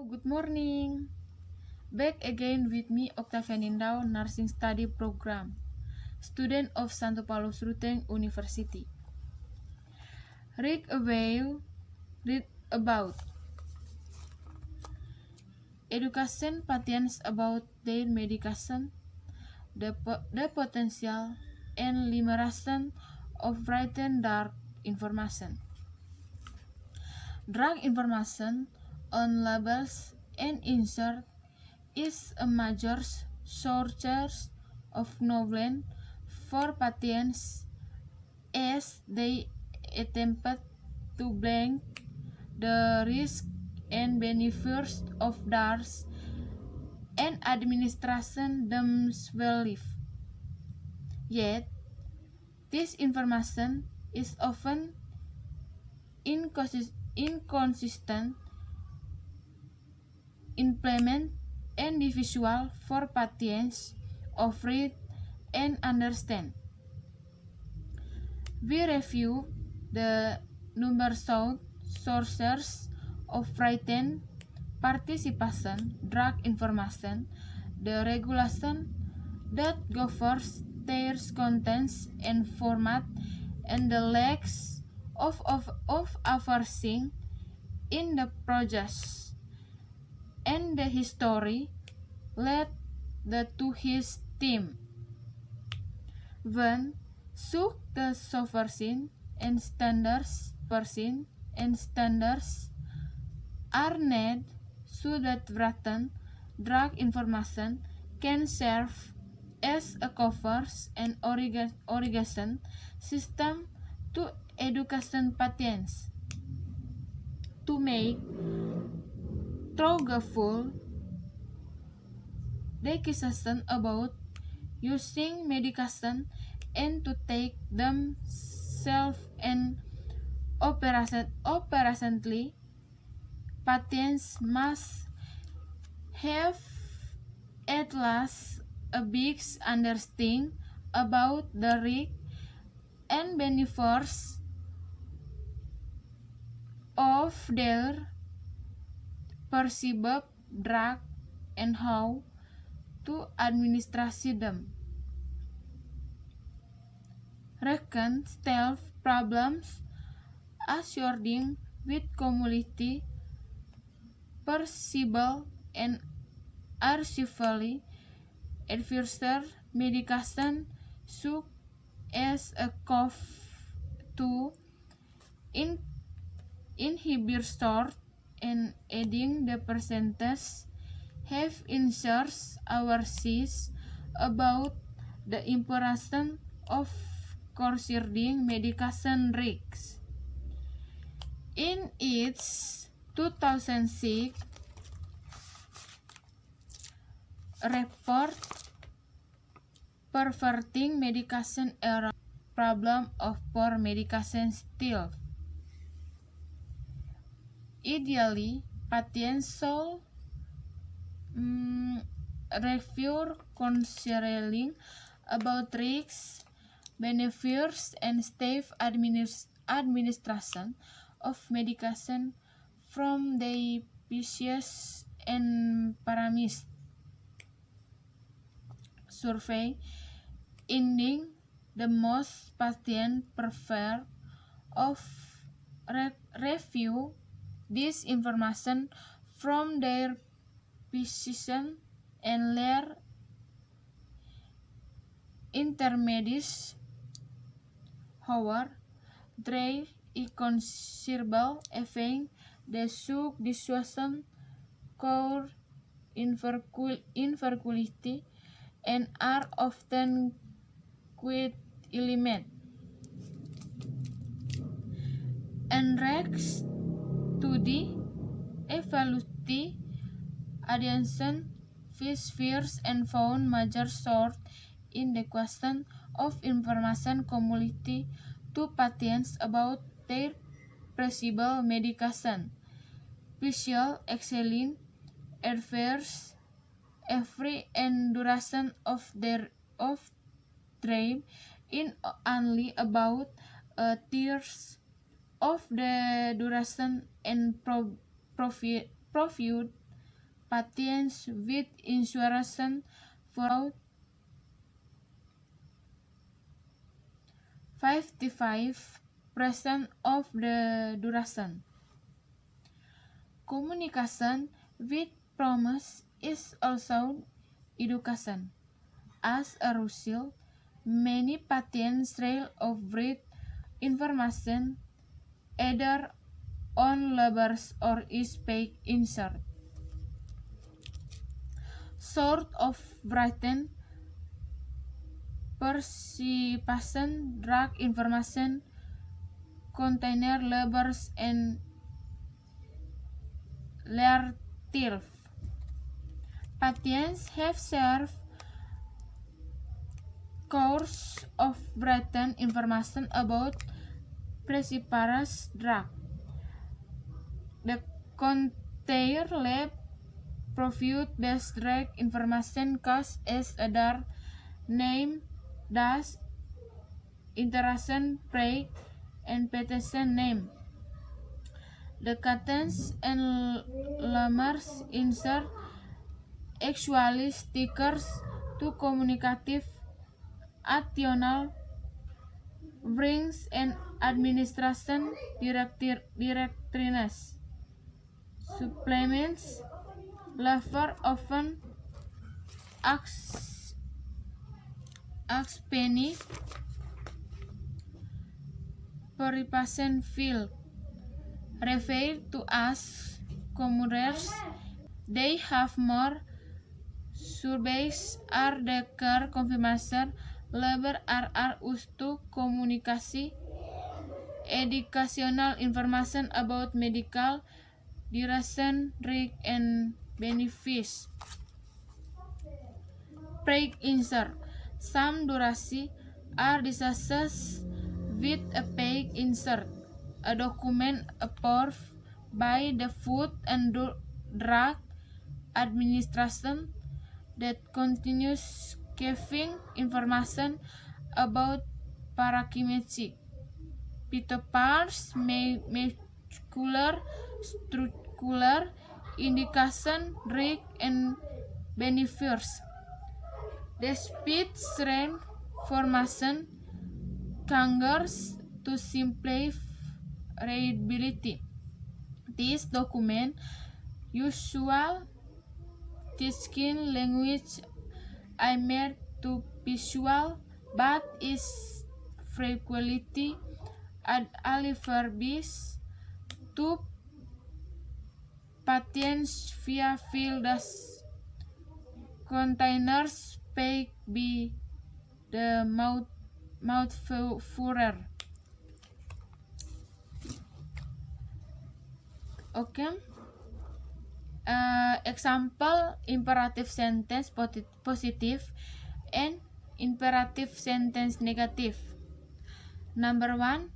Good morning. Back again with me, Octavia Nindao, Nursing Study Program, student of Santo Paulus Ruteng University. Read about education patients about their medication, the potential and limitation of written drug information. Drug information on labels and insert is a major source of knowledge for patients as they attempt to blank the risk and benefits of drugs and administration themselves. Yet, this information is often inconsistent, implement, and difficult for patients to read and understand. We review the numerous sources of written participation drug information, the regulation that governs their contents and format, and the lacks of overseeing in the process, and the history led to his team. When should the sovereign and standards are needed so that written drug information can serve as a covers and irrigation system to education patients to make thoughtful decisions about using medication and to take them self and operationally. Patients must have at least a big understanding about the risks and benefits of their perceived drug and how to administer them. Recon stealth problems associated with community perceivable and archival adverse medication such as a cough to inhibitor and adding the percentage have inserts ourselves about the importance of considering medication risks. In its 2006 report, Perverting Medication Era Problem of Poor Medication Still. Ideally, patients should review considering about risks, benefits, and safe administration of medication from the PCS and Paramis survey, ending the most patient prefer of review this information from their physician and their intermediaries. However, there is considerable effect the should dissuasion core infertility and are often quite eliminated. And next to the evaluate addition fears and found major source in the question of information community to patients about their perceived medication. Visual excellent adverse every and duration of dream in only about a third of the duration and profit patients with insurance for 55% of the duration. Communication with promise is also education. As a result, many patients rely on read information either on labels or is fake insert. Sort of written persuasion drug information container labels and narrative. Patients have served course of written information about prescription drug. The container lab provide best drug information cost as other name dash interaction break and petition name. The cadence and lemurs insert actually stickers to communicative additional brings and administration directories. Supplements lever often ask penny per patient field refer to as commuters. They have more surveys are the care confirmation level are used to komunikasi educational information about medical duration, risk, and benefits. Break insert. Some duration are discussed with a page insert, a document approved by the Food and Drug Administration that continues giving information about parakinetic phytoparts, muscular, structural indication, risk, and benefits. The speed strength formation converges to simplify readability. This document usual teaching language I made to visual, but is frequently delivered to patients via fields containers packed by the mouthful. Okay. Example imperative sentence positive and imperative sentence negative. Number 1,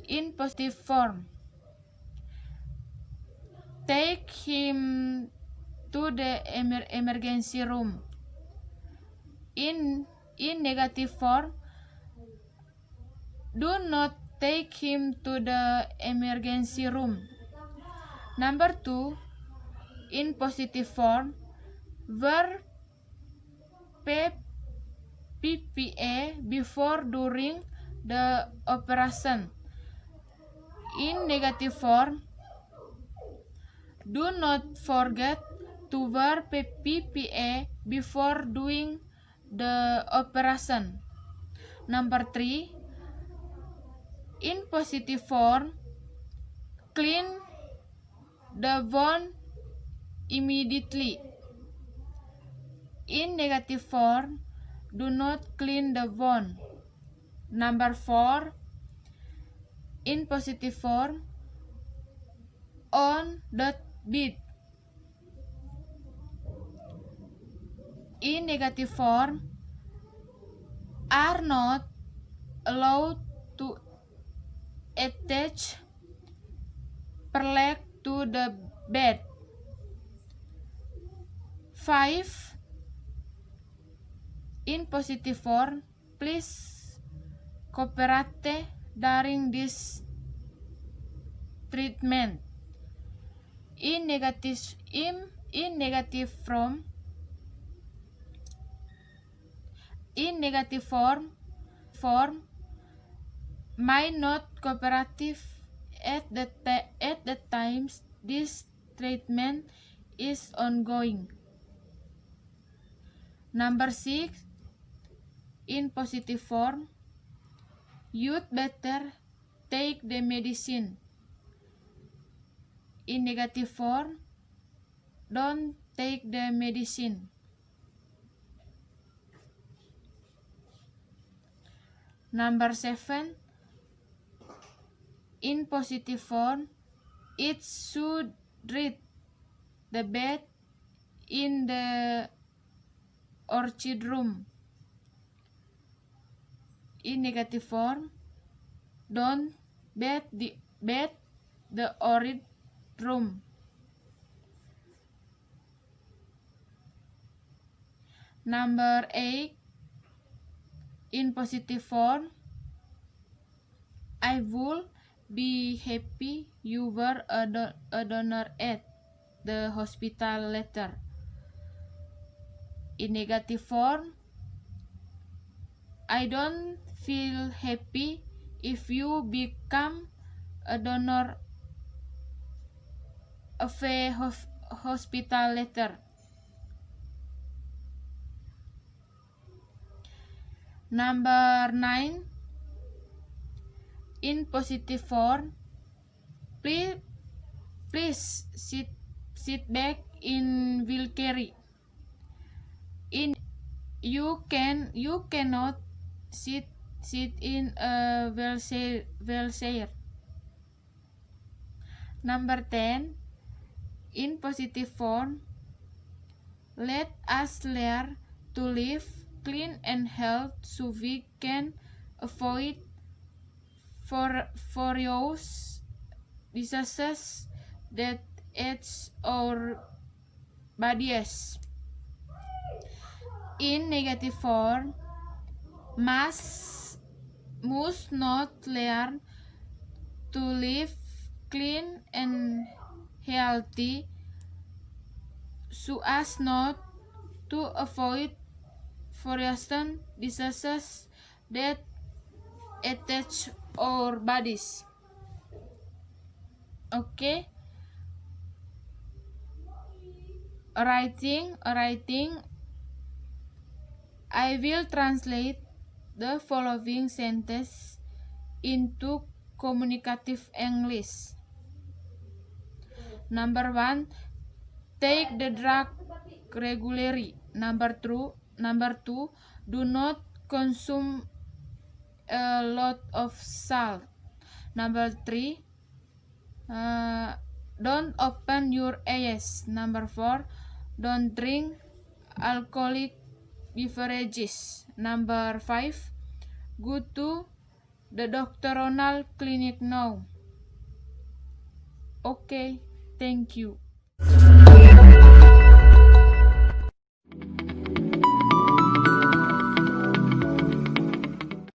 in positive form, take him to the emergency room. In negative form, do not take him to the emergency room. Number 2, in positive form, wear PPE before during the operation. In negative form, do not forget to wear PPE before doing the operation. Number 3, in positive form, clean the wound immediately. In negative form, do not clean the wound. Number 4, in positive form, on the bed. In negative form, are not allowed to attach per leg to the bed. 5, in positive form, please cooperate during this treatment. in negative form may not cooperative at the times this treatment is ongoing. Number 6, in positive form, you'd better take the medicine. In negative form, don't take the medicine. Number 7, in positive form, it should read the bed in the orchid room. In negative form, don't bed the orchid room. Number 8, in positive form, I would be happy you were a donor at the hospital later. In negative form, I don't feel happy if you become a donor of a hospital later. Number 9, in positive form, please sit back in wheelchair. You cannot sit in a wheelchair. Number 10, in positive form, let us learn to live clean and healthy so we can avoid various diseases that age our bodies. In negative form, must not learn to live clean and healthy so as not to avoid various diseases that attach our bodies. Okay. Writing. I will translate the following sentence into communicative English. Number 1, take the drug regularly. Number 2, do not consume a lot of salt. Number 3, don't open your eyes. Number 4, don't drink alcoholic beverages. Number 5, go to the doctoral clinic now. Okay, thank you.